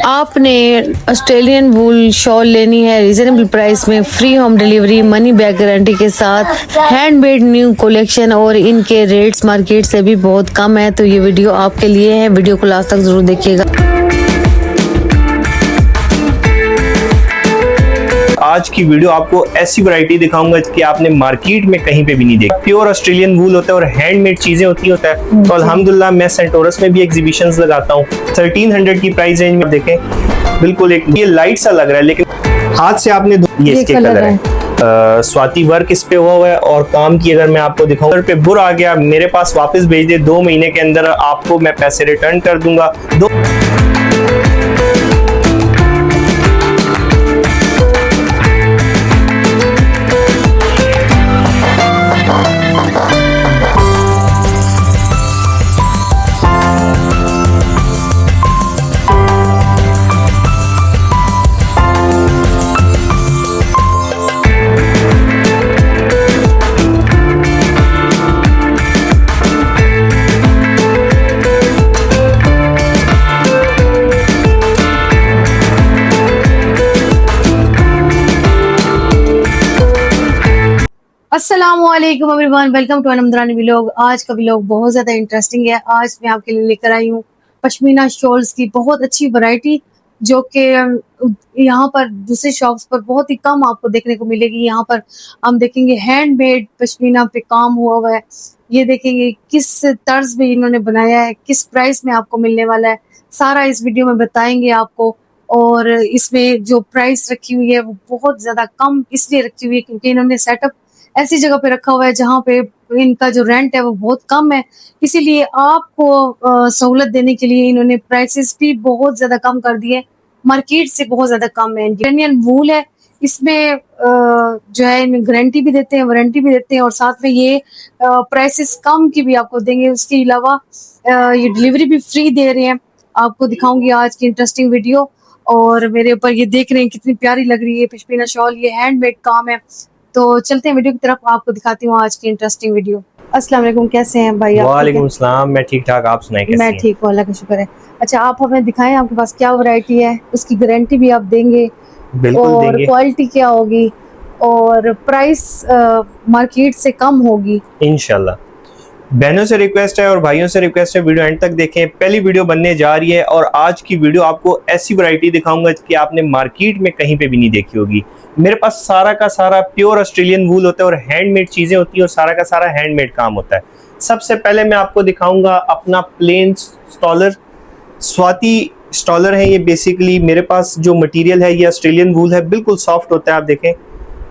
आपने ऑस्ट्रेलियन वूल शॉल लेनी है रीजनेबल प्राइस में, free home delivery, money back guarantee के साथ, हैंडमेड न्यू कलेक्शन और इनके रेट्स मार्केट से भी बहुत कम है, तो ये वीडियो आपके लिए है। वीडियो को लास्ट तक जरूर देखिएगा। आज की वीडियो आपको ऐसी वैरायटी दिखाऊंगा कि आपने मार्केट में कहीं पे भी नहीं देखा। प्योर ऑस्ट्रेलियन वूल होता है और हैंडमेड चीजें होती है। तो अल्हम्दुलिल्लाह मैं सेंटोरस में भी एग्जीबिशंस लगाता हूँ। 1300 की प्राइस रेंज में देखें, बिल्कुल एक ये लाइट सा लग रहा है लेकिन हाथ से आपने ये इसके कलर है। स्वाति वर्क इस पे हुआ है और काम की अगर मैं आपको दिखाऊं पे बुर आ गया, मेरे पास वापस भेज दे, 2 महीने के अंदर आपको मैं पैसे रिटर्न कर दूंगा। अस्सलामुअलैकुम एवरीवन, वेलकम टू अनमदरानी व्लॉग। आज का व्लॉग बहुत ज़्यादा इंटरेस्टिंग है। आज मैं आपके लिए लेकर आई हूँ पश्मीना शॉल्स की बहुत अच्छी वैरायटी, जो कि यहाँ पर दूसरे शॉप्स पर बहुत ही कम आपको देखने को मिलेगी। यहाँ पर हम देखेंगे हैंडमेड पश्मीना पे काम हुआ है। ये देखेंगे किस तर्ज में इन्होंने बनाया है, किस प्राइस में आपको मिलने वाला है, सारा इस वीडियो में बताएंगे आपको। और इसमें जो प्राइस रखी हुई है वो बहुत ज़्यादा कम इसलिए रखी हुई है क्योंकि इन्होंने सेटअप ऐसी जगह पे रखा हुआ है जहाँ पे इनका जो रेंट है वो बहुत कम है, इसीलिए आपको सहूलत देने के लिए इन्होंने प्राइसेस भी बहुत ज्यादा कम कर दिए, मार्केट से बहुत ज्यादा कम है। इंडियन वूल है, इसमें जो है इनमें गारंटी भी देते हैं, वारंटी भी देते हैं और साथ में ये प्राइसेस कम की भी आपको देंगे। उसके अलावा ये डिलीवरी भी फ्री दे रहे हैं। आपको दिखाऊंगी आज की इंटरेस्टिंग वीडियो। और मेरे ऊपर ये देख रहे हैं कितनी प्यारी लग रही है पश्मीना शॉल, ये हैंडमेड काम है। तो चलते हैं वीडियो की तरफ, आपको दिखाती हूँ आज की इंटरेस्टिंग वीडियो। अस्सलाम वालेकुम, कैसे हैं भाई आप? वालेकुम सलाम, मैं ठीक ठाक, आप सुनाएं कैसे हैं? मैं ठीक हूँ, अल्लाह का शुक्र है। अच्छा, आप हमें दिखाएं आपके पास क्या वैरायटी है, उसकी गारंटी भी आप देंगे? बिल्कुल और देंगे। क्वालिटी क्या होगी और प्राइस मार्केट से कम होगी इंशाल्लाह। बहनों से रिक्वेस्ट है और भाइयों से रिक्वेस्ट है, वीडियो एंड तक देखें। पहली वीडियो बनने जा रही है और आज की वीडियो आपको ऐसी वैरायटी दिखाऊंगा कि आपने मार्केट में कहीं पे भी नहीं देखी होगी। मेरे पास सारा का सारा प्योर ऑस्ट्रेलियन वूल होता है और हैंडमेड चीजें होती है और सारा का सारा हैंडमेड काम होता है। सबसे पहले मैं आपको दिखाऊंगा अपना प्लेन स्टॉलर, स्वाति स्टॉलर है ये। बेसिकली मेरे पास जो मटेरियल है ये ऑस्ट्रेलियन वूल है, बिल्कुल सॉफ्ट होता है, आप देखें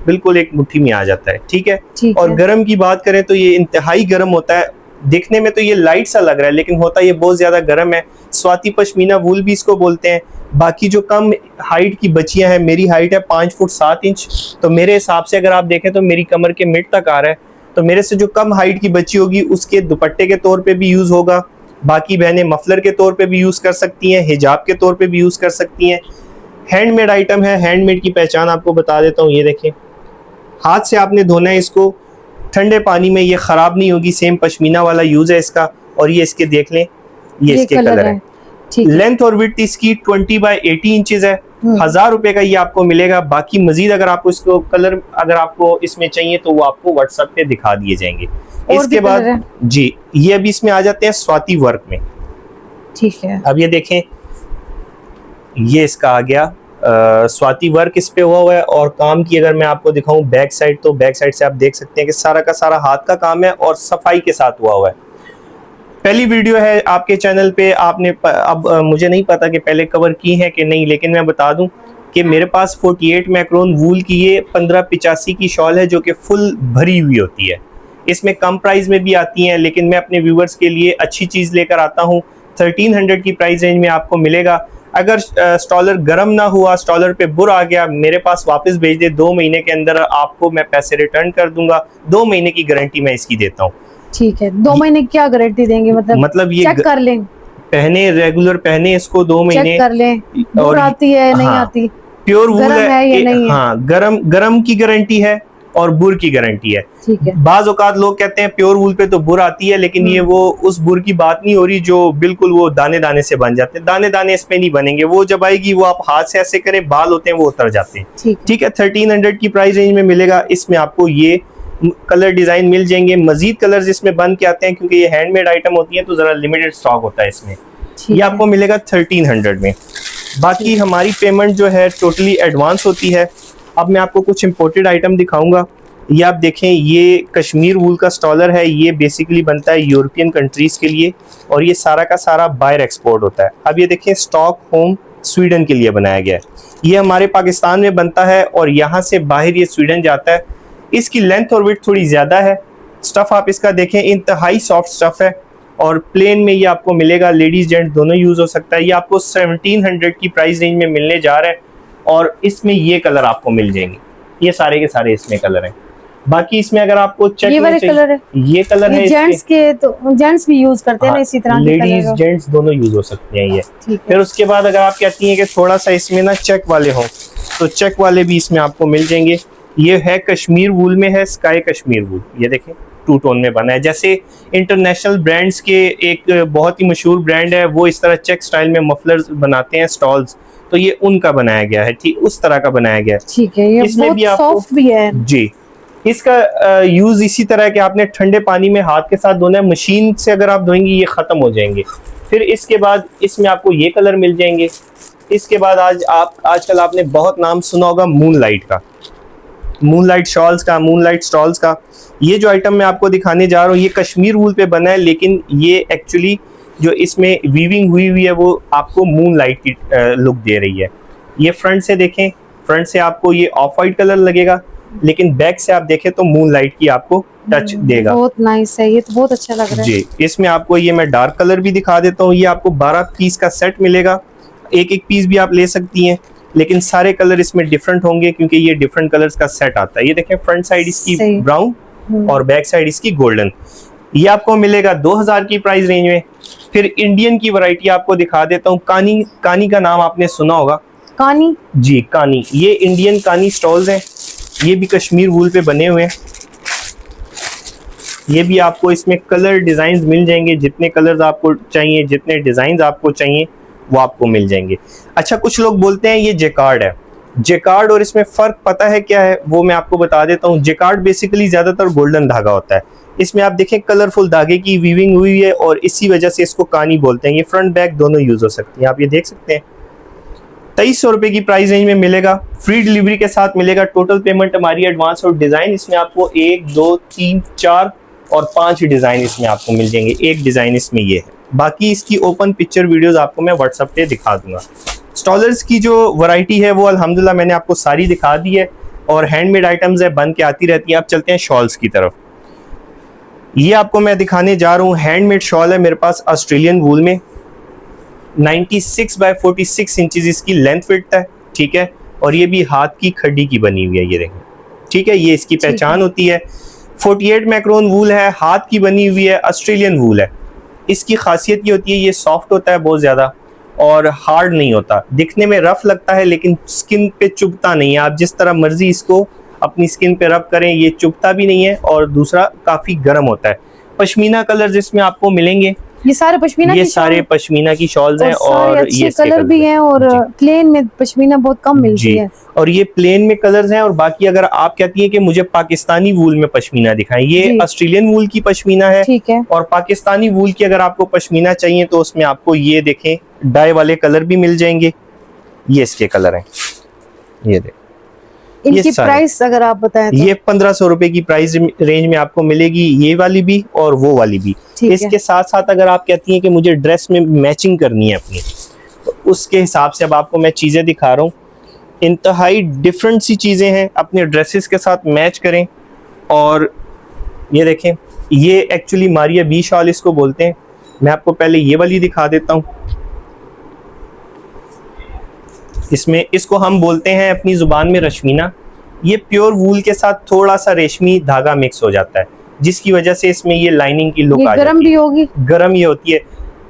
बिल्कुल एक मुट्ठी में आ जाता है, ठीक है। और गर्म की बात करें तो ये इंतहाई गर्म होता है। देखने में तो ये लाइट सा लग रहा है लेकिन होता ये बहुत ज्यादा गर्म है। स्वाति पश्मीना वूल भी इसको बोलते हैं। बाकी जो कम हाइट की बच्चियां हैं, मेरी हाइट है 5 फुट 7 इंच, तो मेरे हिसाब से अगर आप देखें तो मेरी कमर के मिड तक आ रहा है। तो मेरे से जो कम हाइट की बच्ची होगी उसके दुपट्टे के तौर पर भी यूज होगा। बाकी बहनें मफलर के तौर पर भी यूज कर सकती हैं, हिजाब के तौर पर भी यूज कर सकती हैं। हैंडमेड आइटम है। हैंडमेड की पहचान आपको बता देता हूँ, ये देखें, हाथ से आपने धोना है इसको ठंडे पानी में, ये खराब नहीं होगी। सेम पश्मीना वाला यूज है इसका। और ये इसके देख लें, ये इसके कलर है। लेंथ और विड्थ इसकी 20 बाय 80 इंचेस है। 1000 रुपए का ये आपको मिलेगा। बाकी मजीद अगर आपको इसको कलर अगर आपको इसमें चाहिए तो वो आपको व्हाट्सएप पे दिखा दिए जाएंगे। इसके बाद जी ये अभी इसमें आ जाते हैं स्वाति वर्क में, ठीक है। अब ये देखें, ये इसका आ गया स्वाति वर्क इस पे हुआ है। और काम की अगर मैं आपको दिखाऊं बैक साइड, तो बैक साइड से आप देख सकते हैं कि सारा का सारा हाथ का काम है और सफाई के साथ हुआ है। पहली वीडियो है आपके चैनल पे, आपने अब मुझे नहीं पता कि पहले कवर की है कि नहीं, लेकिन मैं बता दूं कि मेरे पास 48 मैक्रोन वूल की ये 1585 की शॉल है जो कि फुल भरी हुई होती है। इसमें कम प्राइस में भी आती हैं लेकिन मैं अपने व्यूवर्स के लिए अच्छी चीज़ लेकर आता हूँ। 1300 की प्राइस रेंज में आपको मिलेगा। अगर स्टॉलर गर्म ना हुआ, स्टॉलर पे बुर आ गया, मेरे पास वापस भेज दे, 2 महीने के अंदर आपको मैं पैसे रिटर्न कर दूंगा। 2 महीने की गारंटी मैं इसकी देता हूँ। ठीक है, 2 महीने की क्या गारंटी देंगे? मतलब ये चेक कर लें, पहने रेगुलर पहने इसको 2 महीने चेक कर लें और आती है नहीं आती, प्योर वूल है या नहीं है। हाँ, गरम की गारंटी है और बुर की गारंटी है। ठीक है। बाज औकात लोग कहते हैं प्योर वूल पे तो बुर आती है, लेकिन ये वो उस बुर की बात नहीं हो रही जो बिल्कुल वो दाने दाने से बन जाते हैं। दाने दाने इसमें नहीं बनेंगे, वो जब आएगी वो आप हाथ से ऐसे करें बाल होते हैं वो उतर जाते हैं। ठीक है। 1300 की प्राइस रेंज में मिलेगा। इसमें आपको ये कलर डिजाइन मिल जाएंगे। मजीद कलर्स इसमें बन के आते हैं क्योंकि ये हैंडमेड आइटम होती है तो जरा लिमिटेड स्टॉक होता है इसमें। ये आपको मिलेगा 1300 में। बाकी हमारी पेमेंट जो है टोटली एडवांस होती है। अब मैं आपको कुछ इंपोर्टेड आइटम दिखाऊंगा। ये आप देखें, ये कश्मीर वूल का स्टॉलर है। ये बेसिकली बनता है यूरोपियन कंट्रीज के लिए और ये सारा का सारा बाहर एक्सपोर्ट होता है। अब ये देखें, स्टॉकहोम स्वीडन के लिए बनाया गया है। ये हमारे पाकिस्तान में बनता है और यहाँ से बाहर ये स्वीडन जाता है। इसकी लेंथ और विड्थ थोड़ी ज़्यादा है। स्टफ़ आप इसका देखें, इंतहाई सॉफ्ट स्टफ़ है और प्लेन में ये आपको मिलेगा। लेडीज़ जेंट्स दोनों यूज़ हो सकता है। ये आपको 1700 की प्राइस रेंज में मिलने जा रहा है और इसमें ये कलर आपको मिल जाएंगे। ये सारे के सारे इसमें कलर हैं। बाकी इसमें अगर आपको चेक ये वाले कलर है, ये कलर है जेंट्स के, तो जेंट्स भी यूज करते हैं ना इसी तरह। लेडीज जेंट्स दोनों यूज हो सकते हैं ये। फिर उसके बाद अगर आप कहती हैं कि थोड़ा सा इसमें ना चेक वाले हों तो चेक वाले भी इसमें आपको मिल जाएंगे। ये है कश्मीर वूल में है, स्काई कश्मीर वूल। ये देखें, 2 टोन में बना है। जैसे इंटरनेशनल ब्रांड्स के एक बहुत ही मशहूर ब्रांड है, वो इस तरह चेक स्टाइल में मफलर्स बनाते हैं, स्टॉल्स, तो ये उनका बनाया गया है। ठीक उस तरह का बनाया गया है। ठीक है। ये इसमें बहुत भी आपको सॉफ्ट भी है जी। इसका यूज इसी तरह के आपने ठंडे पानी में हाथ के साथ धोना है। मशीन से अगर आप धोएंगे ये खत्म हो जाएंगे। फिर इसके बाद इसमें आपको ये कलर मिल जाएंगे। इसके बाद आजकल आपने बहुत नाम सुना होगा मूनलाइट का, मूनलाइट शॉल्स का, मूनलाइट स्टॉल्स का। ये जो आइटम मैं आपको दिखाने जा रहा हूँ ये कश्मीर वूल पे बना है, लेकिन ये एक्चुअली जो इसमें वीविंग हुई हुई है वो आपको मूनलाइट की लुक दे रही है। ये फ्रंट से देखें, फ्रंट से आपको ये ऑफ वाइट कलर लगेगा, लेकिन बैक से आप देखें तो मूनलाइट की आपको टच देगा। बहुत नाइस है, ये तो बहुत अच्छा लग रहा है जी। इसमें आपको ये मैं डार्क कलर भी दिखा देता हूँ। ये आपको 12 पीस का सेट मिलेगा। एक एक पीस भी आप ले सकती हैं, लेकिन सारे कलर इसमें डिफरेंट होंगे क्योंकि ये डिफरेंट कलर्स का सेट आता है। ये देखें, फ्रंट साइड इसकी ब्राउन और बैक साइड इसकी गोल्डन। ये आपको मिलेगा 2000 की प्राइस रेंज में। फिर इंडियन की वैरायटी आपको दिखा देता हूँ। कानी का नाम आपने सुना होगा। कानी? जी, कानी। ये इंडियन कानी स्टॉल्स हैं। ये भी कश्मीर वूल पे बने हुए हैं। ये भी आपको इसमें कलर डिजाइन मिल जाएंगे। जितने कलर्स आपको चाहिए, जितने डिजाइन आपको चाहिए वो आपको मिल जाएंगे। अच्छा, कुछ लोग बोलते हैं ये जेकार्ड है। जेकार्ड और इसमें फ़र्क पता है क्या है, वो मैं आपको बता देता हूँ। जेकार्ड बेसिकली ज़्यादातर गोल्डन धागा होता है। इसमें आप देखें कलरफुल धागे की वीविंग हुई है और इसी वजह से इसको कानी बोलते हैं। ये फ्रंट बैक दोनों यूज़ हो सकती हैं। आप ये देख सकते हैं। 2300 रुपये की प्राइस रेंज में मिलेगा। फ्री डिलीवरी के साथ मिलेगा। टोटल पेमेंट हमारी एडवांस और डिज़ाइन इसमें आपको 1, 2, 3, 4 और 5 डिज़ाइन इसमें आपको मिल जाएंगे। एक डिज़ाइन इसमें ये है। बाकी इसकी ओपन पिक्चर वीडियोस आपको मैं व्हाट्सएप पे दिखा दूंगा। स्टॉलर्स की जो वैरायटी है वो अल्हम्दुलिल्लाह मैंने आपको सारी दिखा दी है और हैंडमेड आइटम्स है, बन के आती रहती हैं। अब चलते हैं शॉल्स की तरफ। ये आपको मैं दिखाने जा रहा हूँ। हैंडमेड शॉल है मेरे पास ऑस्ट्रेलियन वूल में। 96 बाय 46 इंचेस इसकी लेंथ विड्थ है। ठीक है। और ये भी हाथ की खड्डी की बनी हुई है। ये देखें, ठीक है, ये इसकी पहचान होती है। 48 मैक्रोन वूल है, हाथ की बनी हुई है, ऑस्ट्रेलियन वूल है। इसकी खासियत ये होती है ये सॉफ्ट होता है बहुत ज़्यादा और हार्ड नहीं होता। दिखने में रफ लगता है लेकिन स्किन पे चुभता नहीं है। आप जिस तरह मर्जी इसको अपनी स्किन पे रब करें ये चुभता भी नहीं है और दूसरा काफ़ी गर्म होता है। पश्मीना कलर्स इसमें आपको मिलेंगे। ये सारे पश्मीना ये सारे पश्मीना की शॉल्स हैं और अच्छे कलर भी हैं और प्लेन में पश्मीना बहुत कम मिलती है। और ये प्लेन में कलर्स हैं। और बाकी अगर आप कहती हैं कि मुझे पाकिस्तानी वूल में पश्मीना दिखाएं, ये ऑस्ट्रेलियन वूल की पश्मीना है। ठीक है। और पाकिस्तानी वूल की अगर आपको पश्मीना चाहिए तो उसमें आपको ये देखें डाई वाले कलर भी मिल जाएंगे। ये इसके कलर हैं। ये देखें। इनकी प्राइस अगर आप बताएं तो? ये 1500 रुपए की प्राइस रेंज में आपको मिलेगी, ये वाली भी और वो वाली भी। इसके साथ साथ अगर आप कहती हैं कि मुझे ड्रेस में मैचिंग करनी है अपनी, तो उसके हिसाब से अब आपको मैं चीज़ें दिखा रहा हूँ। इंतहाई डिफरेंट सी चीज़ें हैं, अपने ड्रेसेस के साथ मैच करें। और ये देखें, ये एक्चुअली मारिया बी शॉल इसको बोलते हैं। मैं आपको पहले ये वाली दिखा देता हूँ। इसमें इसको हम बोलते हैं अपनी ज़ुबान में रश्मीना। ये प्योर वूल के साथ थोड़ा सा रेशमी धागा मिक्स हो जाता है, जिसकी वजह से इसमें ये लाइनिंग की लुक आ जाती है। गरम भी होगी? गरम ही होती है।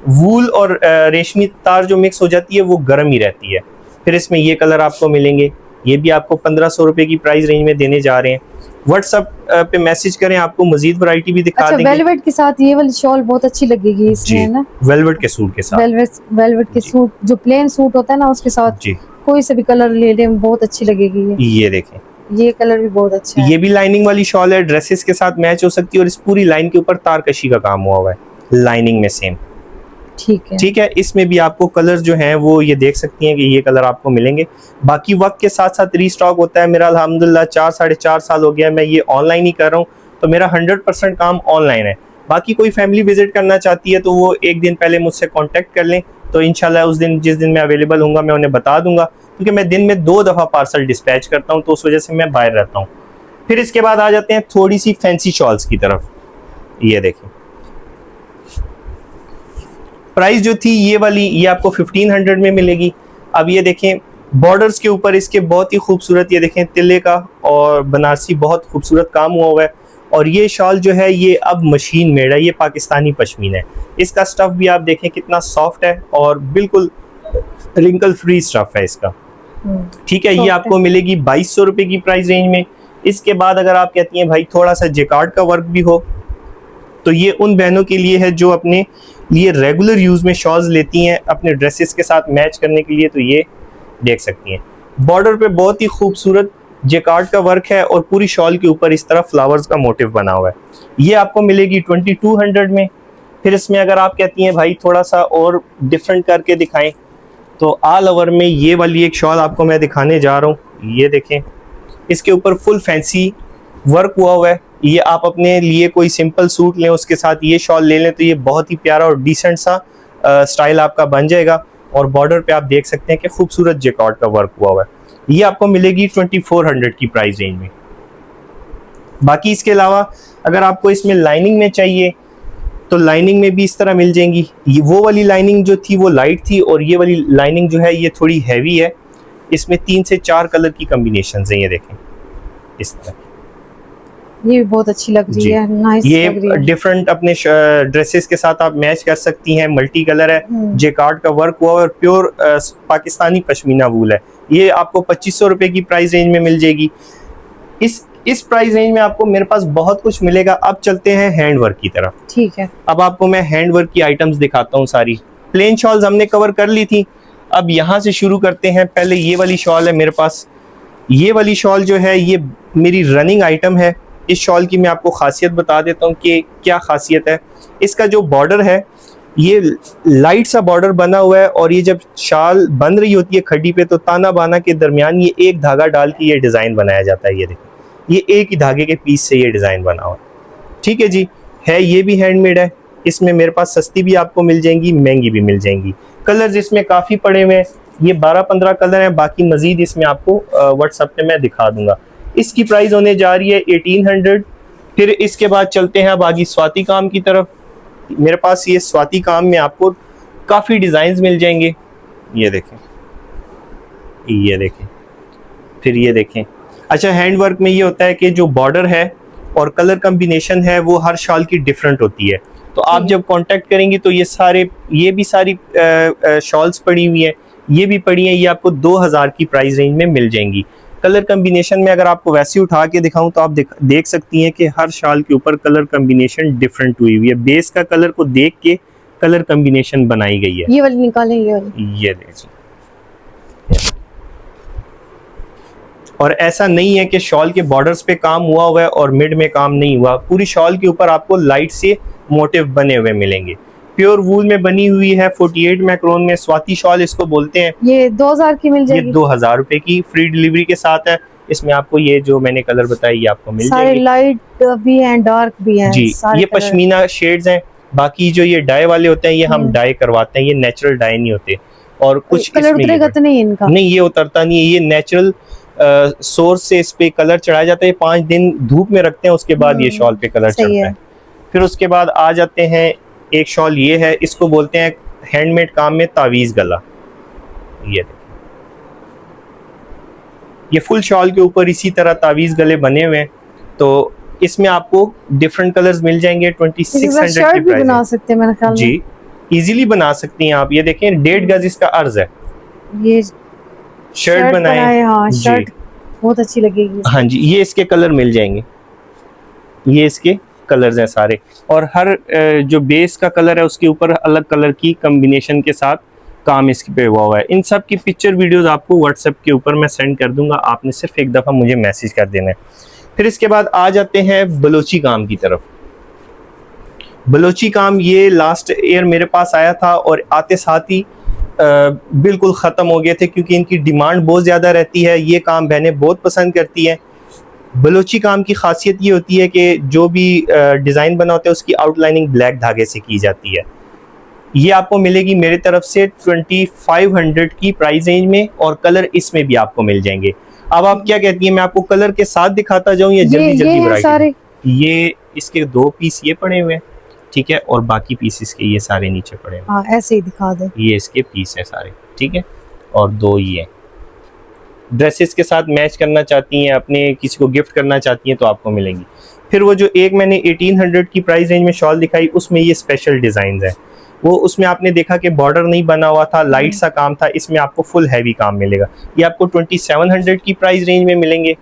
वूल और रेशमी तार जो मिक्स हो जाती है वो गरम ही रहती है। फिर इसमें ये कलर आपको मिलेंगे। ये भी आपको 1500 रुपए की प्राइस रेंज में देने जा रहे हैं। व्हाट्सएप पे मैसेज करें, आपको मजीद वैरायटी भी दिखा अच्छा, देंगे। वेलवेट के साथ ये वाली शॉल बहुत अच्छी लगेगी इसमें, है ना? वेलवेट के सूट के साथ, वेलवेट के सूट, जो प्लेन सूट होता है ना, उसके साथ जी कोई सा भी कलर ले लें, बहुत अच्छी लगेगी ये देखें, ये कलर भी बहुत अच्छा है। ये भी लाइनिंग वाली शॉल है, ड्रेसेस के साथ मैच हो सकती है और इस पूरी लाइन के ऊपर तारकशी का काम हुआ हुआ है लाइनिंग में सेम। ठीक है, इसमें भी आपको कलर जो हैं वो ये देख सकती हैं कि ये कलर आपको मिलेंगे। बाकी वक्त के साथ साथ रीस्टॉक होता है। मेरा अल्हम्दुलिल्लाह 4-4.5 साल हो गया, मैं ये ऑनलाइन ही कर रहा हूँ, तो मेरा 100% काम ऑनलाइन है। बाकी कोई फैमिली विजिट करना चाहती है तो वो एक दिन पहले मुझसे कांटेक्ट कर लें, तो इंशाल्लाह उस दिन जिस दिन मैं अवेलेबल होऊंगा मैं उन्हें बता दूंगा, क्योंकि मैं दिन में 2 दफ़ा पार्सल डिस्पैच करता हूँ, तो उस वजह से मैं बाहर रहता हूँ। फिर इसके बाद आ जाते हैं थोड़ी सी फैंसी शॉल्स की तरफ। ये देखें, प्राइस जो थी ये वाली, ये आपको 1500 में मिलेगी। अब ये देखें, बॉर्डर्स के ऊपर इसके बहुत ही खूबसूरत, ये देखें तिल्ले का और बनारसी बहुत खूबसूरत काम हुआ हुआ है। और ये शॉल जो है ये अब मशीन मेड है, ये पाकिस्तानी पश्मीना है। इसका स्टफ भी आप देखें कितना सॉफ्ट है और बिल्कुल रिंकल फ्री स्टफ है इसका। ठीक है, ये आपको मिलेगी 2200 रुपये की प्राइस रेंज में। इसके बाद अगर आप कहती हैं भाई थोड़ा सा जेकार्ड का वर्क भी हो, तो ये उन बहनों के लिए है जो अपने लिए रेगुलर यूज़ में शॉल्स लेती हैं अपने ड्रेसेस के साथ मैच करने के लिए, तो ये देख सकती हैं। बॉर्डर पे बहुत ही खूबसूरत जेकार्ड का वर्क है और पूरी शॉल के ऊपर इस तरह फ्लावर्स का मोटिव बना हुआ है। ये आपको मिलेगी 2200 में। फिर इसमें अगर आप कहती हैं भाई थोड़ा सा और डिफरेंट करके दिखाएं, तो ऑल ओवर में ये वाली एक शॉल आपको मैं दिखाने जा रहा हूँ। ये देखें, इसके ऊपर फुल फैंसी वर्क हुआ हुआ है। ये आप अपने लिए कोई सिंपल सूट लें, उसके साथ ये शॉल ले लें, तो ये बहुत ही प्यारा और डिसेंट सा स्टाइल आपका बन जाएगा। और बॉर्डर पे आप देख सकते हैं कि खूबसूरत जेकार्ड का वर्क हुआ हुआ है। ये आपको मिलेगी 2400 की प्राइस रेंज में। बाकी इसके अलावा अगर आपको इसमें लाइनिंग में चाहिए तो लाइनिंग में भी इस तरह मिल जाएंगी। वो वाली लाइनिंग जो थी वो लाइट थी और ये वाली लाइनिंग जो है ये थोड़ी हैवी है। इसमें 3 से 4 कलर की कॉम्बिनेशन है, ये देखें इस तरह। ये भी बहुत अच्छी लग रही है, नाइस ये लग रही है। डिफरेंट अपने ड्रेसेस के साथ आप मैच कर सकती हैं। मल्टी कलर है, जेकार्ड का वर्क हुआ और प्योर पाकिस्तानी पश्मीना वूल है। ये आपको 2500 रुपए की प्राइस रेंज में मिल जाएगी। इस प्राइस रेंज में आपको मेरे पास बहुत कुछ मिलेगा। अब चलते हैं हैंड वर्क की तरफ। ठीक है, अब आपको मैं हैंड वर्क की आइटम्स दिखाता हूँ सारी। प्लेन शॉल्स हमने कवर कर ली थी, अब यहाँ से शुरू करते हैं। पहले ये वाली शॉल है मेरे पास। ये वाली शॉल जो है ये मेरी रनिंग आइटम है। इस शॉल की मैं आपको खासियत बता देता हूँ कि क्या खासियत है। इसका जो बॉर्डर है ये लाइट सा बॉर्डर बना हुआ है और ये जब शाल बन रही होती है खड्डी पे तो ताना बाना के दरमियान ये एक धागा डाल के ये डिज़ाइन बनाया जाता है। ये देखिए, ये एक ही धागे के पीस से ये डिज़ाइन बना हुआ है। ठीक है जी, है ये भी हैंडमेड है। इसमें मेरे पास सस्ती भी आपको मिल जाएंगी, महंगी भी मिल जाएंगी। कलर्स इसमें काफ़ी पड़े हुए हैं, ये 12-15 कलर हैं। बाकी मज़ीद इसमें आपको व्हाट्सएप पे मैं दिखा दूंगा। इसकी प्राइस होने जा रही है 1800। फिर इसके बाद चलते हैं अब आगे स्वाति काम की तरफ। मेरे पास ये स्वाति काम में आपको काफ़ी डिज़ाइंस मिल जाएंगे। ये देखें, ये देखें, फिर ये देखें। अच्छा, हैंड वर्क में ये होता है कि जो बॉर्डर है और कलर कम्बिनेशन है वो हर शॉल की डिफरेंट होती है। तो आप जब कांटेक्ट करेंगी तो ये भी सारी शॉल्स पड़ी हुई हैं, ये भी पड़ी हैं। ये आपको 2000 की प्राइस रेंज में मिल जाएंगी। कलर कम्बिनेशन में अगर आपको वैसे उठा के दिखाऊं तो आप देख सकती हैं कि हर शाल के ऊपर कलर कम्बिनेशन डिफरेंट हुई हुई है। बेस का कलर को देख के कलर कम्बिनेशन बनाई गई है। ये वाली निकालें, ये वाली, ये देखिए। और ऐसा नहीं है कि शॉल के बॉर्डर्स पे काम हुआ है और मिड में काम नहीं हुआ। पूरी शॉल के ऊपर आपको लाइट से मोटिव बने हुए मिलेंगे। प्योर वूल में बनी हुई है, 48 मैक्रोन में। स्वाति शॉल इसको बोलते हैं। ये 2000 की मिल जाएगी। ये 2000 रुपए की फ्री डिलीवरी के साथ है। इसमें आपको ये जो मैंने कलर बताए ये आपको मिल जाएंगे। सारे लाइट भी हैं, डार्क भी हैं जी। ये पश्मीना शेड्स हैं। बाकी जो ये डाई वाले होते हैं ये हम डाई करवाते हैं, ये नेचुरल डाई नहीं होते। और कुछ कलर उतरेगा तो नहीं इनका? नहीं, ये उतरता नहीं है। ये नेचुरल सोर्स से इस पे कलर चढ़ाया जाता है। 5 दिन धूप में रखते हैं, उसके बाद ये शॉल पे कलर चढ़ता है। फिर उसके बाद आ जाते हैं, एक शॉल ये है, इसको बोलते हैं हैंडमेड काम में तावीज़ गला। ये ये फुल शॉल के ऊपर इसी तरह तावीज़ गले बने हुए हैं। तो इसमें आपको डिफरेंट कलर्स मिल जाएंगे। 2600 शर्ट भी बना सकते हैं मेरे ख्याल में। जी, इजीली बना सकती हैं आप। ये देखें, 1.5 गज इसका अर्ज है। ये शर्ट बनाए, हाँ, शर्ट बहुत अच्छी लगेगी। हाँ जी, ये इसके कलर मिल जाएंगे, ये इसके कलर्स हैं सारे, और हर जो बेस का कलर है उसके ऊपर अलग कलर की कॉम्बिनेशन के साथ काम इस पे हुआ है। इन सब की पिक्चर वीडियोस आपको व्हाट्सएप के ऊपर मैं सेंड कर दूंगा, आपने सिर्फ एक दफ़ा मुझे मैसेज कर देना है। फिर इसके बाद आ जाते हैं बलोची काम की तरफ। बलोची काम ये लास्ट ईयर मेरे पास आया था और आते साथ ही बिल्कुल ख़त्म हो गए थे, क्योंकि इनकी डिमांड बहुत ज़्यादा रहती है। ये काम बहनें बहुत पसंद करती हैं। बलोची काम की खासियत ये होती है कि जो भी डिज़ाइन बना होता है उसकी आउटलाइनिंग ब्लैक धागे से की जाती है। ये आपको मिलेगी मेरी तरफ से 2500 की प्राइस रेंज में, और कलर इसमें भी आपको मिल जाएंगे। अब आप क्या कहती हैं, मैं आपको कलर के साथ दिखाता जाऊं या जल्दी जल्दी वैरायटी? ये इसके 2 पीस ये पड़े हुए हैं, ठीक है, और बाकी पीसेस के ये सारे नीचे पड़े हुए हैं। ऐसे ही दिखा दे। ये इसके पीस हैं सारे, ठीक है, और 2 ये ड्रेसेस के साथ मैच करना चाहती हैं, अपने किसी को गिफ्ट करना चाहती हैं तो आपको मिलेंगी। फिर वो जो एक मैंने 1800 की प्राइस रेंज में शॉल दिखाई, उसमें ये स्पेशल डिज़ाइन है। वो उसमें आपने देखा कि बॉर्डर नहीं बना हुआ था, लाइट सा काम था। इसमें आपको फुल हैवी काम मिलेगा। ये आपको 2700 की प्राइस रेंज में मिलेंगे।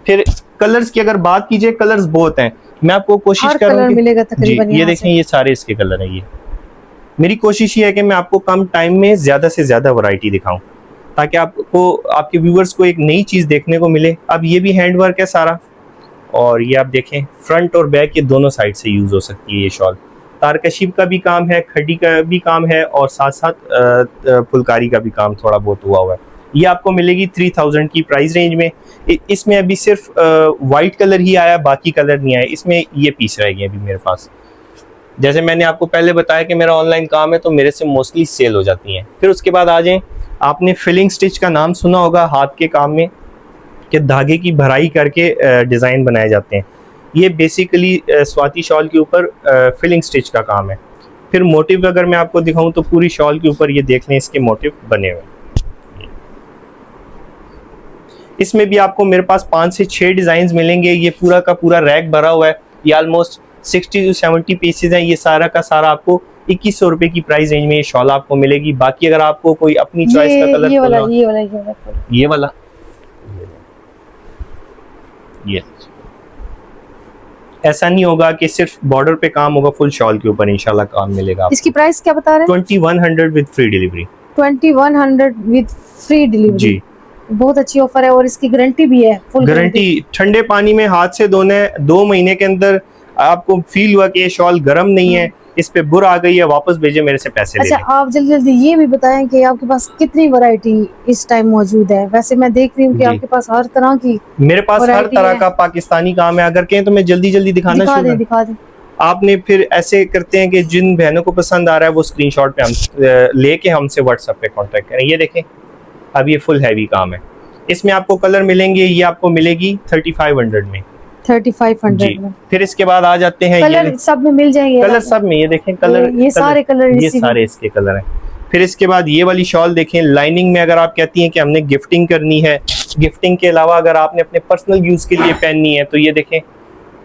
फिर कलर्स की अगर बात कीजिए, कलर्स बहुत हैं, मैं आपको कोशिश करूँगा मिलेगा तकरीबन। ये देखें, ये सारे इसके कलर हैं। ये मेरी कोशिश ये है कि मैं आपको कम टाइम में ज़्यादा से ज़्यादा वैरायटी दिखाऊं, ताकि आपको, आपके व्यूवर्स को एक नई चीज़ देखने को मिले। अब ये भी हैंड वर्क है सारा, और ये आप देखें फ्रंट और बैक ये दोनों साइड से यूज़ हो सकती है। ये शॉल तारकशीब का भी काम है, खड्डी का भी काम है, और साथ साथ फुलकारी का भी काम थोड़ा बहुत हुआ है। ये आपको मिलेगी 3000 की प्राइस रेंज में। इसमें अभी सिर्फ वाइट कलर ही आया, बाकी कलर नहीं आया। इसमें ये पीस रह गए अभी मेरे पास। जैसे मैंने आपको पहले बताया कि मेरा ऑनलाइन काम है, तो मेरे से मोस्टली सेल हो जाती हैं। फिर उसके बाद आ जाएं, आपने फिलिंग स्टिच का नाम सुना होगा हाथ के काम में, कि धागे की भराई करके डिज़ाइन बनाए जाते हैं। ये बेसिकली स्वाति शॉल के ऊपर फिलिंग स्टिच का काम है। फिर मोटिव अगर मैं आपको दिखाऊं तो पूरी शॉल के ऊपर ये देख लें, इसके मोटिव बने हुए हैं। इसमें भी आपको मेरे पास 5 से 6 डिज़ाइन मिलेंगे। ये पूरा का पूरा रैक भरा हुआ है। ये ऑलमोस्ट 60 से 70 पीसेज हैं। ये सारा का सारा आपको 2100 रुपये की प्राइस रेंज में ये शॉल आपको मिलेगी। बाकी अगर आपको कोई अपनी चॉइस का कलर, ये वाला ये ऐसा नहीं होगा कि सिर्फ बॉर्डर पे काम होगा, फुल शॉल के ऊपर इंशाल्लाह काम मिलेगा। इसकी प्राइस क्या बता रहे हैं? 2100 with free delivery. 2100 with free delivery जी, बहुत अच्छी ऑफर है। और इसकी गारंटी भी है, फुल गारंटी। ठंडे पानी में हाथ से धोने 2 महीने के अंदर आपको फील हुआ कि ये शॉल गर्म नहीं है, इस पे बुर आ गई है, वापस भेजे, मेरे से पैसे ले लें। आप जल्दी जल्दी ये भी बताएं कि आपके पास कितनी वैरायटी इस टाइम मौजूद है? वैसे मैं देख रही हूँ कि आपके पास हर तरह की, मेरे पास हर तरह का पाकिस्तानी काम है। अगर कहें तो मैं जल्दी जल्दी दिखा दें। आपने फिर ऐसे करते हैं कि जिन बहनों को पसंद आ रहा है वो स्क्रीनशॉट पे हम लेके हमसे व्हाट्सएप पे कांटेक्ट करें। ये देखें, अब ये फुल हैवी काम है। इसमें आपको कलर मिलेंगे, ये आपको मिलेगी 3500 में। 3500 में। फिर इसके बाद आ जाते हैं, कलर सब में मिल जाएंगे, कलर सब में। ये देखें कलर, ये सारे कलर, ये सारे इसके कलर हैं। फिर इसके बाद ये वाली शॉल देखें, लाइनिंग में। अगर आप कहती हैं कि हमने गिफ्टिंग करनी है, गिफ्टिंग के अलावा अगर आपने अपने पर्सनल यूज के लिए पहननी है, तो ये देखें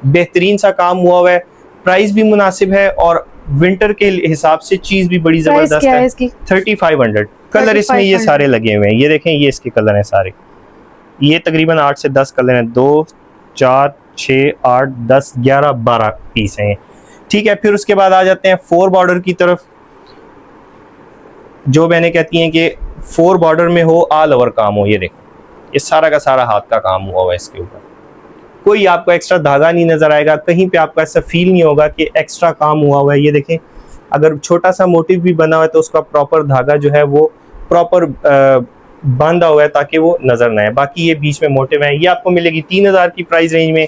बेहतरीन सा काम हुआ है। प्राइस भी मुनासिब है, और विंटर के हिसाब से चीज भी बड़ी जबरदस्त है। 3500 कलर इसमें ये सारे लगे हुए हैं। ये देखें, ये इसके कलर हैं सारे। ये तकरीबन 8 से 10 कलर हैं। 2 4 6 8 10 11 12 पीस हैं, ठीक है। फिर उसके बाद आ जाते हैं 4 बॉर्डर की तरफ। जो मैंने कहती हैं कि 4 बॉर्डर में हो, ऑल ओवर काम हो। ये देखें, ये सारा का सारा हाथ का काम हुआ है इसके ऊपर। कोई आपको एक्स्ट्रा धागा नहीं नजर आएगा, कहीं पे आपको ऐसा फील नहीं होगा कि एक्स्ट्रा काम हुआ है। ये देखें, अगर छोटा सा मोटिव भी बना हुआ है तो उसका प्रॉपर धागा जो है वो प्रॉपर बांधा हुआ है ताकि वो नजर ना आए। बाकी ये बीच में मोटिव है। ये आपको मिलेगी 3000 की प्राइस रेंज में।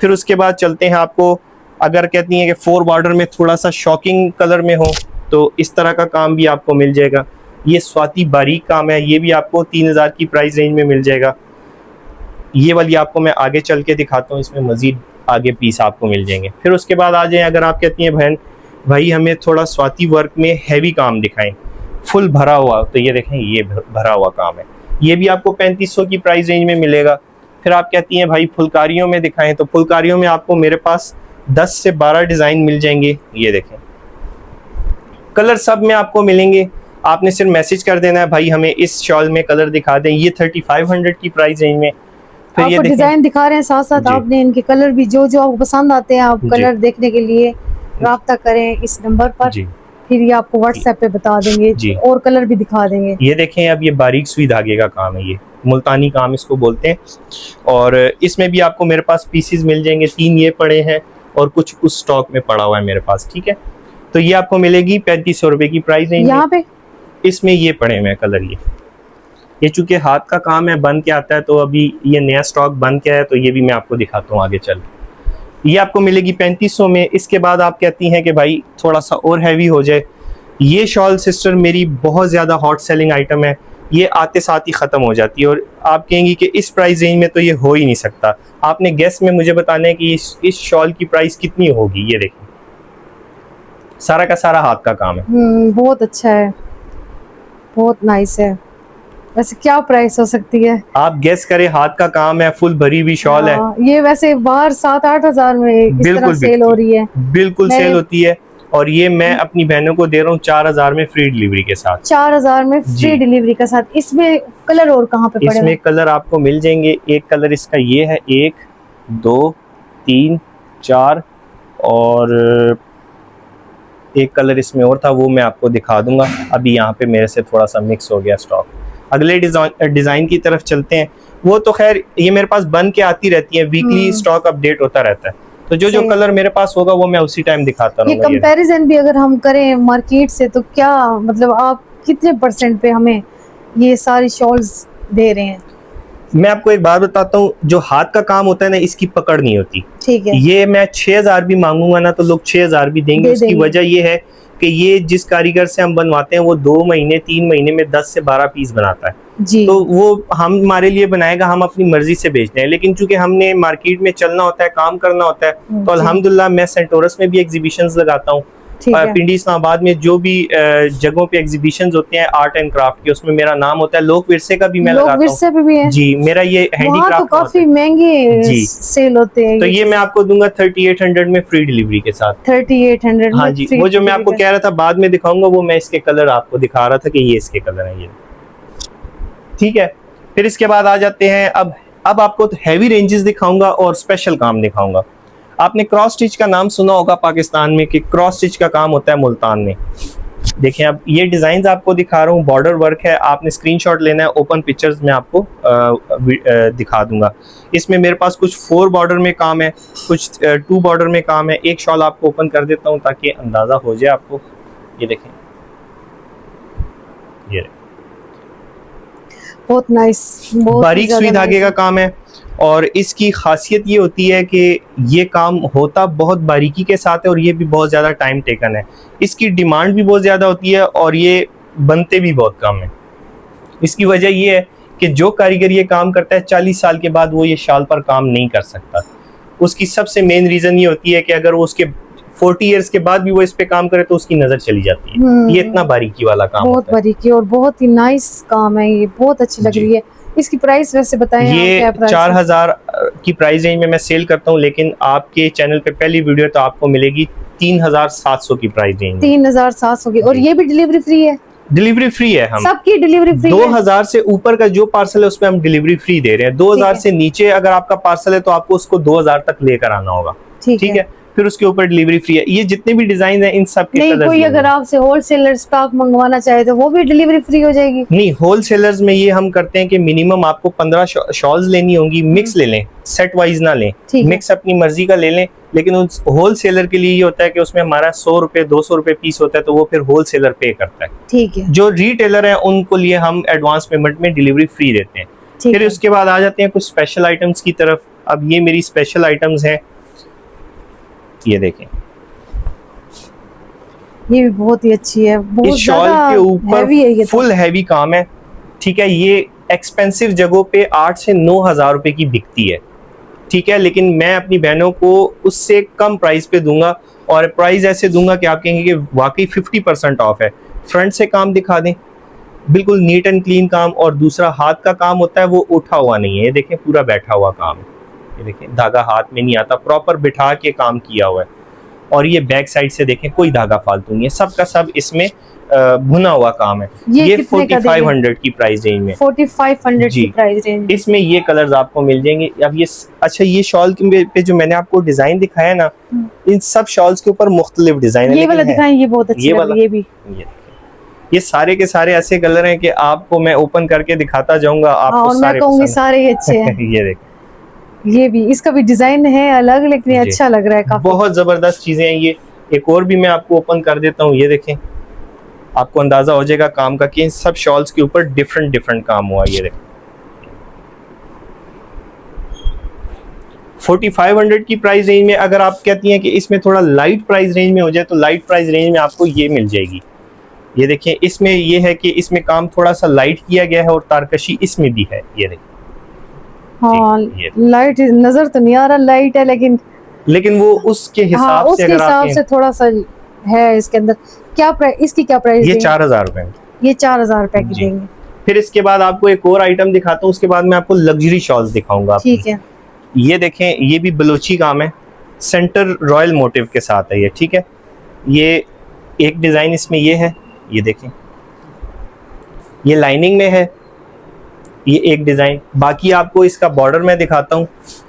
फिर उसके बाद चलते हैं, आपको अगर कहती हैं कि 4 बॉर्डर में थोड़ा सा शॉकिंग कलर में हो, तो इस तरह का काम भी आपको मिल जाएगा। ये स्वाति बारीक काम है, ये भी आपको 3000 की प्राइस रेंज में मिल जाएगा। ये वाली आपको मैं आगे चल के दिखाता हूँ, इसमें मजीद आगे पीस आपको मिल जाएंगे। फिर उसके बाद आ जाए, अगर आप कहती हैं बहन भाई हमें थोड़ा स्वाति वर्क में हैवी काम दिखाएं, फुल भरा हुआ, तो ये देखें, ये भरा हुआ काम है। ये भी आपको 3500 की प्राइस रेंज में मिलेगा। फिर आप कहती हैं भाई फुलकारियों में दिखाएं, तो फुलकारियों में आपको मेरे पास 10 से 12 डिज़ाइन मिल जाएंगे। ये देखें, कलर सब में आपको मिलेंगे। आपने सिर्फ मैसेज कर देना है भाई हमें इस शॉल में कलर दिखा दें। ये 3500 की प्राइस रेंज में। फिर ये आपको देखें, डिजाइन दिखा रहे हैं, साथ साथ जी। आपने इनके कलर भी जो जो आपको पसंद आते हैं आप जी। कलर देखने के लिए राब्ता करें इस नंबर पर, जी फिर ये आपको व्हाट्सएप पे बता देंगे जी। और कलर भी दिखा देंगे। ये देखें, अब ये बारीक सुई धागे का काम है, ये मुल्तानी काम इसको बोलते हैं। और इसमें भी आपको मेरे पास पीसेस मिल जाएंगे, 3 ये पड़े हैं और कुछ उस स्टॉक में पड़ा हुआ है मेरे पास, ठीक है। तो ये आपको मिलेगी 3500 रुपए की प्राइस रेंज यहाँ पे इसमें ये पड़े हुए हैं कलर। ये चूंकि हाथ का काम है, बन के आता है, तो अभी ये नया स्टॉक बन के आया, तो ये भी मैं आपको दिखाता हूँ आगे चल। ये आपको मिलेगी 3500 में। इसके बाद आप कहती हैं कि भाई थोड़ा सा और हैवी हो जाए, ये शॉल सिस्टर मेरी बहुत ज़्यादा हॉट सेलिंग आइटम है, ये आते साथ ही ख़त्म हो जाती है और आप कहेंगी कि इस प्राइस रेंज में तो ये हो ही नहीं सकता। आपने गेस में मुझे बताना है कि इस शॉल की प्राइस कितनी होगी। ये देखिए, सारा का सारा हाथ का काम है। बहुत अच्छा है, बहुत नाइस है। वैसे क्या प्राइस हो सकती है? आप गेस करें, हाथ का काम है, फुल भरी हुई शॉल है। ये वैसे बाहर 7-8 हजार में इस तरह सेल हो रही है। बिल्कुल सेल होती है। और ये मैं अपनी बहनों को दे रहा हूँ 4000 में फ्री डिलीवरी के साथ। 4000 में फ्री डिलीवरी के साथ। इसमें कलर और कहाँ पे पड़े? इसमें कलर आपको मिल जाएंगे। एक कलर इसका ये है, 1 2 3 4 और एक कलर इसमें और था, वो मैं आपको दिखा दूंगा। अभी यहाँ पे मेरे से थोड़ा सा मिक्स हो गया स्टॉक। अगले डिजाइन की तरफ चलते हैं। वो तो खैर ये मेरे पास बन के आती रहती है, वीकली स्टॉक अपडेट होता रहता है, तो जो कलर मेरे पास होगा वो मैं उसी टाइम दिखाता रहूंगा। ये कंपैरिजन भी अगर हम करें मार्केट से, तो क्या मतलब आप कितने % पे हमें ये सारी शॉल्स दे रहे हैं? मैं आपको एक बात बताता हूँ, जो हाथ का काम होता है ना, इसकी पकड़ नहीं होती। ठीक है। ये मैं 6000 भी मांगूंगा ना तो लोग 6000 भी देंगे। उसकी वजह ये है कि ये जिस कारीगर से हम बनवाते हैं वो 2 महीने 3 महीने में 10 से 12 पीस बनाता है जी। तो वो हमारे लिए बनाएगा, हम अपनी मर्जी से बेचते हैं। लेकिन चूंकि हमने मार्केट में चलना होता है, काम करना होता है, तो अल्हम्दुलिल्लाह मैं सेंटोरस में भी एग्जीबिशंस लगाता हूँ। पिंडी इस्लामाबाद में जो भी जगहों पे एग्जीबिशंस होते हैं आर्ट एंड क्राफ्ट के, उसमें मेरा नाम होता है। लोक विरसे का भी मैं लगाता हूँ जी। मेरा ये हैंडीक्राफ्ट तो काफी महंगे सेल होते हैं, तो ये मैं आपको दूंगा 3800 में फ्री डिलीवरी के साथ। 3800 हाँ जी। वो जो मैं आपको कह रहा था बाद में दिखाऊंगा, वो मैं इसके कलर आपको दिखा रहा था कि ये इसके कलर है ये, ठीक है। फिर इसके बाद आ जाते हैं, अब आपको हैवी रेंजेस दिखाऊंगा और स्पेशल काम दिखाऊंगा। आपने क्रॉस स्टिच का नाम सुना होगा पाकिस्तान में, कि क्रॉस स्टिच का काम होता है मुल्तान में। देखें, अब ये डिजाइन आपको दिखा रहा हूँ, बॉर्डर वर्क है, आपने स्क्रीनशॉट लेना है, ओपन पिक्चर्स में आपको दिखा दूंगा। इसमें मेरे पास कुछ 4 बॉर्डर में काम है, कुछ 2 बॉर्डर में काम है। एक शॉल आपको ओपन कर देता हूँ ताकि अंदाजा हो जाए आपको। ये देखें, ये बहुत नाइस, बारीक सुई धागे का काम है। और इसकी खासियत ये होती है कि ये काम होता बहुत बारीकी के साथ है और ये भी बहुत ज़्यादा टाइम टेकन है। इसकी डिमांड भी बहुत ज़्यादा होती है और ये बनते भी बहुत कम है। इसकी वजह ये है कि जो कारीगर ये काम करता है 40 साल के बाद वो ये शाल पर काम नहीं कर सकता। उसकी सबसे मेन रीज़न ये होती है कि अगर वो उसके 40 इयर्स के बाद भी वो इस पे काम करे तो उसकी नज़र चली जाती है। ये इतना बारीकी वाला काम बहुत बारीकी और बहुत ही नाइस काम है, ये बहुत अच्छी लग रही है। इसकी प्राइस वैसे बताएं। ये 4000 की प्राइस रेंज में मैं सेल करता हूँ, लेकिन आपके चैनल पे पहली वीडियो तो आपको मिलेगी 3700 की प्राइस रेंज। 3700 की। और ये भी डिलीवरी फ्री है? डिलीवरी फ्री है, हम सबकी डिलीवरी फ्री। 2000 से ऊपर का जो पार्सल है उसमें हम डिलीवरी फ्री दे रहे हैं। 2000 से नीचे अगर आपका पार्सल है तो आपको उसको 2000 तक लेकर आना होगा, ठीक है। फिर उसके ऊपर डिलीवरी फ्री है। ये जितने भी डिजाइन है इन सब के नहीं, कोई अगर आपसे होलसेलर स्टॉक मंगवाना चाहे तो वो भी डिलीवरी फ्री हो जाएगी? नहीं, होलसेलर्स में ये हम करते हैं कि मिनिमम आपको 15 शॉल्स लेनी होंगी। मिक्स ले लें, सेट वाइज ना लें, मिक्स अपनी मर्जी का ले लें। लेकिन उस होलसेलर के लिए ये होता है कि उसमें हमारा 100 रुपए 200 रुपए पीस होता है, तो वो फिर होलसेलर पे करता है, ठीक है। जो रिटेलर है उनको लिए हम एडवांस पेमेंट में डिलीवरी फ्री देते हैं। फिर उसके बाद आ जाते हैं कुछ स्पेशल आइटम्स की तरफ। अब ये मेरी स्पेशल आइटम्स हैं, ये देखें, ये भी बहुत ही अच्छी है। बहुत इस शॉल के ऊपर फुल हैवी काम है, ठीक है। ये एक्सपेंसिव जगहों पे 8 से 9000 रुपए की बिकती है, ठीक है। लेकिन मैं अपनी बहनों को उससे कम प्राइस पे दूंगा और प्राइस ऐसे दूंगा कि आप कहेंगे कि वाकई 50% ऑफ है। फ्रंट से काम दिखा दें, बिल्कुल नीट एंड क्लीन काम। और दूसरा हाथ का काम होता है वो उठा हुआ नहीं है, ये देखें पूरा बैठा हुआ काम है। ये देखें, धागा हाथ में नहीं आता, प्रॉपर बिठा के काम किया हुआ है। और ये बैक साइड से देखें, कोई धागा फालतू नहीं है, सब का सब इसमें भुना हुआ काम है। ये 4500 की प्राइस रेंज में, 4500 जी। की प्राइस रेंज। इसमें ये कलर्स आपको मिल जाएंगे। अब ये अच्छा, ये शॉल पे जो मैंने आपको डिजाइन दिखाया ना, इन सब शॉल्स के ऊपर मुख्तलिफ डिजाइन है। ये वाला दिखाएं, ये बहुत अच्छी लग रही है। ये भी ये सारे के सारे ऐसे कलर हैं कि आपको मैं ओपन करके दिखाता जाऊंगा, आपको और मैं कहूंगी सारे ही अच्छे हैं। ये देख, ये भी, इसका भी डिजाइन है अलग, लेकिन अच्छा लग रहा है काफी। बहुत जबरदस्त चीजें हैं ये। एक और भी मैं आपको ओपन कर देता हूँ, ये देखें, आपको अंदाजा हो जाएगा काम का कि इन सब शॉल्स के ऊपर डिफरेंट डिफरेंट काम हुआ। ये देखें 4500 की प्राइस रेंज में। अगर आप कहती हैं कि इसमें थोड़ा लाइट प्राइस रेंज में हो जाए, तो लाइट प्राइस रेंज में आपको ये मिल जाएगी। ये देखें, इसमें ये है कि इसमें काम थोड़ा सा लाइट किया गया है और तारकशी इसमें भी है। ये देखें, हाँ, लाइट नजर तो नहीं आ रहा लाइट है, लेकिन वो उसके हिसाब से, उसके हिसाब से थोड़ा सा है इसके अंदर। क्या प्राइस, इसकी क्या प्राइस? ये 4000 रुपए। ये 4000 रुपए की देंगे। फिर इसके बाद आपको एक और आइटम दिखाता हूँ, उसके बाद मैं आपको लग्जरी शॉल्स दिखाऊंगा। ठीक है। ये देखें, ये भी बलोची काम है, सेंटर रॉयल मोटिव के साथ है ये, ठीक है। ये एक डिजाइन इसमें ये है, ये देखें, ये लाइनिंग में है, ये एक डिजाइन। बाकी आपको इसका बॉर्डर मैं दिखाता हूँ।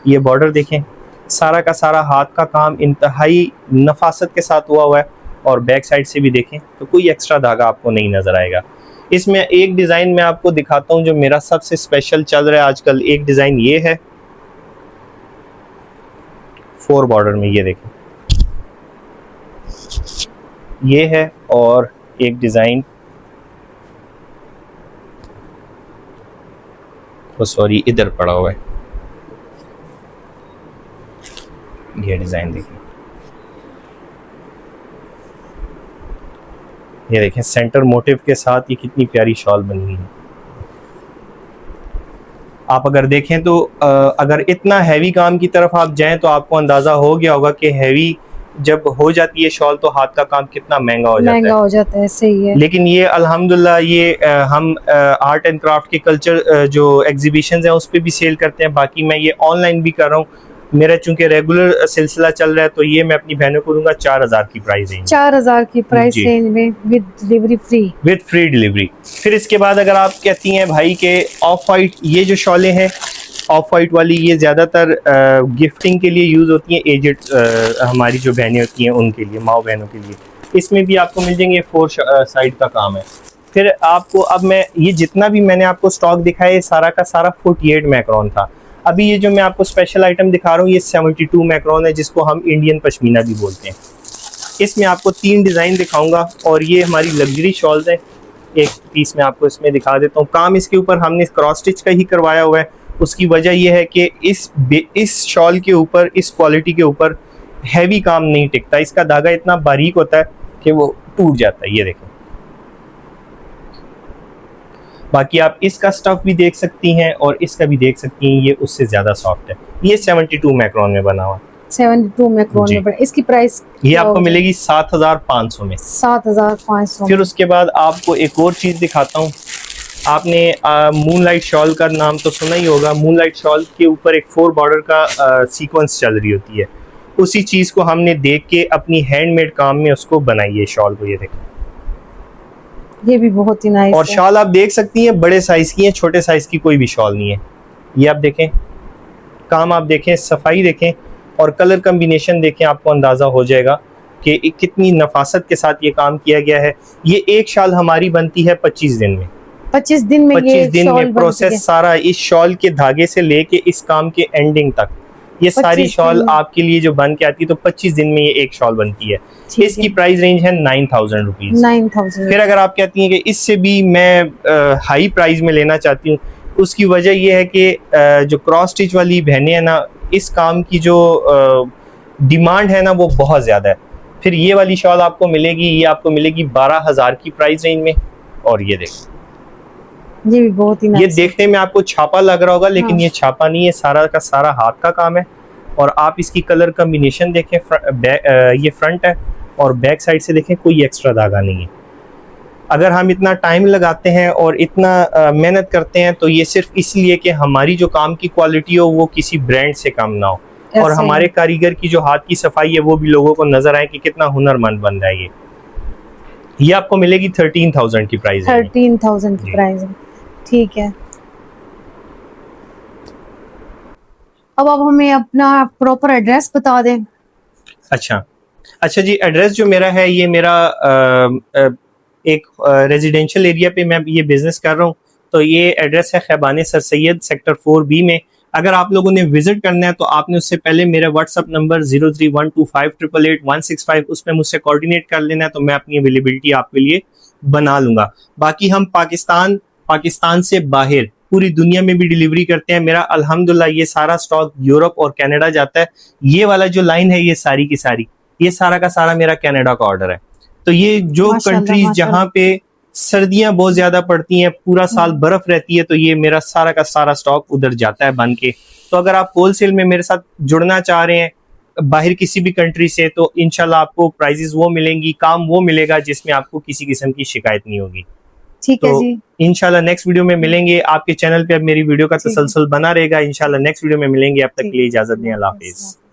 ये बॉर्डर देखें, सारा का सारा हाथ का काम इंतहाई नफासत के साथ हुआ है। और बैक साइड से भी देखें तो कोई एक्स्ट्रा धागा आपको नहीं नजर आएगा। इसमें एक डिजाइन मैं आपको दिखाता हूँ जो मेरा सबसे स्पेशल चल रहा है आजकल। एक डिजाइन ये है 4 बॉर्डर में, ये देखें, ये है। और एक डिजाइन, सॉरी इधर पड़ा हुआ है, ये डिजाइन देखिए, ये देखें सेंटर मोटिव के साथ ये कितनी प्यारी शॉल बनी हुई है। आप अगर देखें तो अगर इतना हैवी काम की तरफ आप जाएं तो आपको अंदाजा हो गया होगा कि हैवी जब हो जाती है शॉल तो हाथ का काम कितना महंगा हो जाता है। सही है। लेकिन ये अल्हम्दुलिल्लाह ये हम आर्ट एंड क्राफ्ट के कल्चर जो एग्जीबिशंस हैं उस पे भी सेल करते हैं। बाकी मैं ये ऑनलाइन भी कर रहा हूँ, मेरा चूंकि रेगुलर सिलसिला चल रहा है, तो ये मैं अपनी बहनों को दूंगा 4000 की प्राइस रेंज। 4000 की प्राइस रेंज में with delivery free, with free delivery. फिर इसके बाद अगर आप कहती हैं भाई के ऑफ वाइट, ये जो शॉलें हैं ऑफ वाइट वाली, ये ज़्यादातर गिफ्टिंग के लिए यूज़ होती हैं, एजेड हमारी जो बहनें होती हैं उनके लिए, माँ बहनों के लिए। इसमें भी आपको मिल जाएंगे 4 साइड का काम है। फिर आपको अब मैं ये जितना भी मैंने आपको स्टॉक दिखाया है सारा का सारा 48 मैक्रॉन था। अभी ये जो मैं आपको स्पेशल आइटम दिखा रहा हूँ ये 72 मैक्रॉन है, जिसको हम इंडियन पश्मीना भी बोलते हैं। इसमें आपको 3 डिज़ाइन दिखाऊंगा और ये हमारी लग्जरी शॉल्स हैं। एक पीस मैं आपको इसमें दिखा देता हूँ। काम इसके ऊपर हमने क्रॉस स्टिच का ही करवाया हुआ है। उसकी वजह यह है कि इस शॉल के ऊपर, इस क्वालिटी के ऊपर हैवी काम नहीं टिकता। इसका धागा इतना बारीक होता है कि वो टूट जाता है। ये देखें, बाकी आप इसका स्टफ भी देख सकती हैं और इसका भी देख सकती हैं, ये उससे ज्यादा सॉफ्ट है। ये 72 मैक्रॉन में बना हुआ, 72 मैक्रॉन में बना। इसकी प्राइस ये आपको मिलेगी 7500 में, 7500। फिर उसके बाद आपको एक और चीज दिखाता हूँ। आपने मूनलाइट शॉल का नाम तो सुना ही होगा। मूनलाइट शॉल के ऊपर एक 4 बॉर्डर का सीक्वेंस चल रही होती है। उसी चीज को हमने देख के अपनी हैंडमेड काम में उसको बनाई है शॉल को। ये देखें, ये भी बहुत ही नाइस और शॉल आप देख सकती हैं बड़े साइज की है, छोटे साइज की कोई भी शॉल नहीं है। ये आप देखें, काम आप देखें, सफाई देखें और कलर कम्बिनेशन देखें, आपको अंदाजा हो जाएगा कि कितनी नफासत के साथ ये काम किया गया है। ये एक शॉल हमारी बनती है 25 दिन में। 25 दिन में 25 दिन में प्रोसेस सारा इस शॉल के धागे से लेके इस काम के एंडिंग तक, ये सारी शॉल आपके लिए जो बन के आती है, तो 25 दिन में ये एक शॉल बनती है। इसकी प्राइस रेंज है 9000 रुपीज। 9000। फिर अगर आप कहती हैं कि इससे भी मैं हाई प्राइस में लेना चाहती हूँ, उसकी वजह यह है कि जो क्रॉस स्टिच वाली बहनें हैं ना, इस काम की जो डिमांड है ना वो बहुत ज्यादा है। फिर ये वाली शॉल आपको मिलेगी, ये आपको मिलेगी 12000 की प्राइस रेंज में। और ये देखो, ये भी बहुत ही ये देखने में आपको छापा लग रहा होगा, लेकिन ये छापा नहीं है, सारा का सारा हाथ का काम है। और आप इसकी कलर कम्बिनेशन देखें, ये फ्रंट है और बैक साइड से देखें, कोई एक्स्ट्रा धागा नहीं है। अगर हम इतना टाइम लगाते हैं और इतना मेहनत करते हैं तो ये सिर्फ इसलिए कि हमारी जो काम की क्वालिटी हो वो किसी ब्रांड से कम ना हो, और हमारे कारीगर की जो हाथ की सफाई है वो भी लोगों को नजर आए कि कितना हुनरमंद बन रहा है ये। ये आपको मिलेगी 13,000 की प्राइस है। 13,000 की जी। प्राइस है, ठीक है। अब आप हमें अपना प्रॉपर एड्रेस बता दें। अच्छा जी, एड्रेस जो मेरा है, ये मेरा एक रेजिडेंशियल एरिया पे मैं ये बिजनेस कर रहा हूँ। तो ये एड्रेस है खैबान सर सैयद सेक्टर 4B में। अगर आप लोगों ने विजिट करना है तो आपने उससे पहले मेरा व्हाट्सअप नंबर 031258888165 उसमें मुझसे कोऑर्डिनेट कर लेना है, तो मैं अपनी अवेलेबिलिटी आपके लिए बना लूंगा। बाकी हम पाकिस्तान से बाहर पूरी दुनिया में भी डिलीवरी करते हैं। मेरा अल्हम्दुलिल्लाह ये सारा स्टॉक यूरोप और कनाडा जाता है। ये वाला जो लाइन है, ये सारी की सारी, ये सारा का सारा मेरा कनाडा का ऑर्डर है। तो ये जो माशाल्लाह, कंट्रीज माशाल्लाह। जहाँ पे सर्दियां बहुत ज्यादा पड़ती हैं, पूरा साल बर्फ रहती है, तो ये मेरा सारा का सारा स्टॉक उधर जाता है बन के। तो अगर आप होलसेल में मेरे साथ जुड़ना चाह रहे हैं बाहर किसी भी कंट्री से, तो इंशाल्लाह आपको प्राइजेस वो मिलेंगी, काम वो मिलेगा जिसमें आपको किसी किस्म की शिकायत नहीं होगी। ठीक है तो जी, इंशाल्लाह नेक्स्ट वीडियो में मिलेंगे। आपके चैनल पे अब मेरी वीडियो का ठीक है, तसलसल बना रहेगा। इंशाल्लाह नेक्स्ट वीडियो में मिलेंगे। अब तक ठीक के लिए है। इजाजत दें। अल्लाह अल्लाह हाफ़िज़। हाफिज।